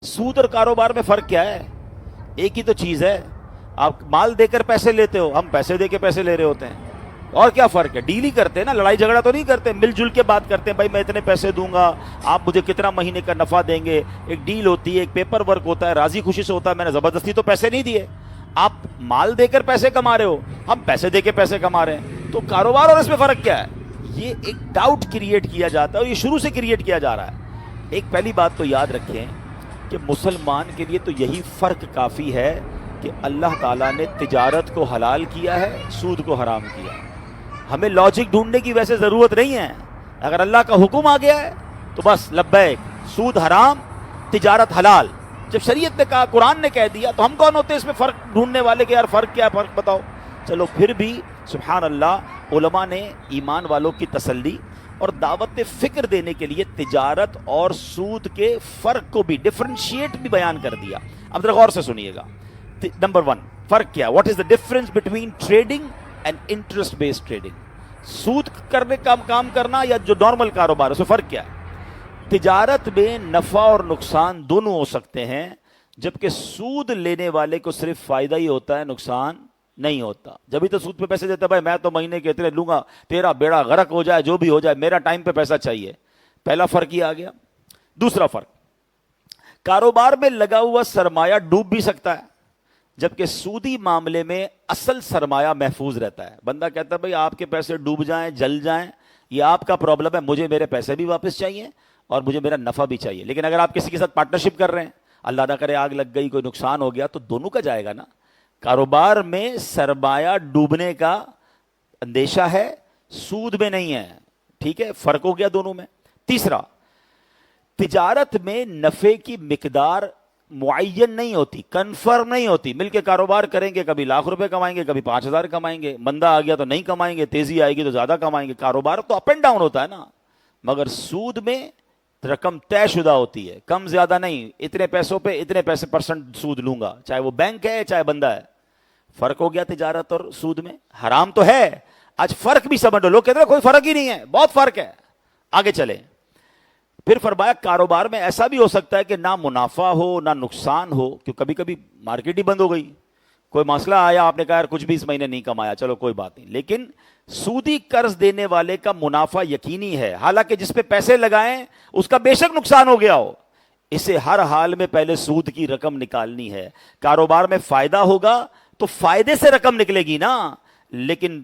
سود اور کاروبار میں فرق کیا ہے؟ ایک ہی تو چیز ہے. آپ مال دے کر پیسے لیتے ہو, ہم پیسے دے کے پیسے لے رہے ہوتے ہیں. اور کیا فرق ہے؟ ڈیل ہی کرتے ہیں نا, لڑائی جھگڑا تو نہیں کرتے, مل جل کے بات کرتے ہیں. بھائی میں اتنے پیسے دوں گا, آپ مجھے کتنا مہینے کا نفع دیں گے. ایک ڈیل ہوتی ہے, ایک پیپر ورک ہوتا ہے, راضی خوشی سے ہوتا ہے. میں نے زبردستی تو پیسے نہیں دیے. آپ مال دے کر پیسے کما رہے ہو, ہم پیسے دے کے پیسے کما رہے ہیں. تو کاروبار اور اس میں فرق کیا ہے؟ یہ ایک ڈاؤٹ کریٹ کیا جاتا ہے, اور یہ شروع سے کریٹ کیا جا رہا ہے. ایک پہلی بات تو یاد رکھیں کہ مسلمان کے لیے تو یہی فرق کافی ہے کہ اللہ تعالیٰ نے تجارت کو حلال کیا ہے, سود کو حرام کیا ہے. ہمیں لاجک ڈھونڈنے کی ویسے ضرورت نہیں ہے. اگر اللہ کا حکم آ گیا ہے تو بس لبیک, سود حرام, تجارت حلال. جب شریعت نے کہا, قرآن نے کہہ دیا, تو ہم کون ہوتے ہیں اس میں فرق ڈھونڈنے والے کہ یار فرق کیا ہے, فرق بتاؤ. چلو پھر بھی سبحان اللہ, علماء نے ایمان والوں کی تسلی اور دعوت فکر دینے کے لیے تجارت اور سود کے فرق کو بھی ڈفرینشیٹ بھی بیان کر دیا. اب ذرا غور سے سنیے گا. نمبر 1, فرق کیا؟ What is the difference between trading and interest based trading. سود کرنے کا کام کرنا یا جو نارمل کاروبار ہے, اس میں فرق کیا ہے؟ تجارت میں نفع اور نقصان دونوں ہو سکتے ہیں, جبکہ سود لینے والے کو صرف فائدہ ہی ہوتا ہے, نقصان نہیں ہوتا. جبھی تو سود پہ پیسے دیتا ہے, بھائی میں تو مہینے کے اتنے لوں گا, تیرا بیڑا غرق ہو جائے جو بھی ہو جائے, میرا ٹائم پہ پیسہ چاہیے. پہلا فرق ہی آ گیا. دوسرا فرق, کاروبار میں لگا ہوا سرمایہ ڈوب بھی سکتا ہے, جبکہ سودی معاملے میں اصل سرمایہ محفوظ رہتا ہے. بندہ کہتا ہے بھائی آپ کے پیسے ڈوب جائیں, جل جائیں, یہ آپ کا پرابلم ہے, مجھے میرے پیسے بھی واپس چاہیے اور مجھے میرا نفع بھی چاہیے. لیکن اگر آپ کسی کے ساتھ پارٹنرشپ کر رہے ہیں, اللہ نہ کرے آگ لگ گئی, کوئی نقصان ہو گیا, تو دونوں کا جائے گا نا. کاروبار میں سرمایہ ڈوبنے کا اندیشہ ہے, سود میں نہیں ہے. ٹھیک ہے, فرق ہو گیا دونوں میں. تیسرا, تجارت میں نفع کی مقدار معین نہیں ہوتی, کنفرم نہیں ہوتی. مل کے کاروبار کریں گے, کبھی لاکھ روپے کمائیں گے, کبھی 5,000 کمائیں گے, مندہ آ گیا تو نہیں کمائیں گے, تیزی آئے گی تو زیادہ کمائیں گے. کاروبار تو اپ اینڈ ڈاؤن ہوتا ہے نا. مگر سود میں رقم طے شدہ ہوتی ہے, کم زیادہ نہیں. اتنے پیسوں پہ اتنے پیسے پرسنٹ سود لوں گا, چاہے وہ بینک ہے چاہے بندہ ہے. فرق ہو گیا تجارت اور سود میں. حرام تو ہے, آج فرق بھی سمجھ لو. لوگ کہتے ہیں کوئی فرق ہی نہیں ہے, بہت فرق ہے. آگے چلیں. پھر فرمایا کاروبار میں ایسا بھی ہو سکتا ہے کہ نہ منافع ہو نہ نقصان ہو, کہ کبھی کبھی مارکیٹ ہی بند ہو گئی, کوئی مسئلہ آیا, آپ نے کہا یار کچھ بھی اس مہینے نہیں کمایا, چلو کوئی بات نہیں. لیکن سودی قرض دینے والے کا منافع یقینی ہے, حالانکہ جس پہ پیسے لگائیں اس کا بے شک نقصان ہو گیا ہو. اسے ہر حال میں پہلے سود کی رقم نکالنی ہے. کاروبار میں فائدہ ہوگا تو فائدے سے رقم نکلے گی نا, لیکن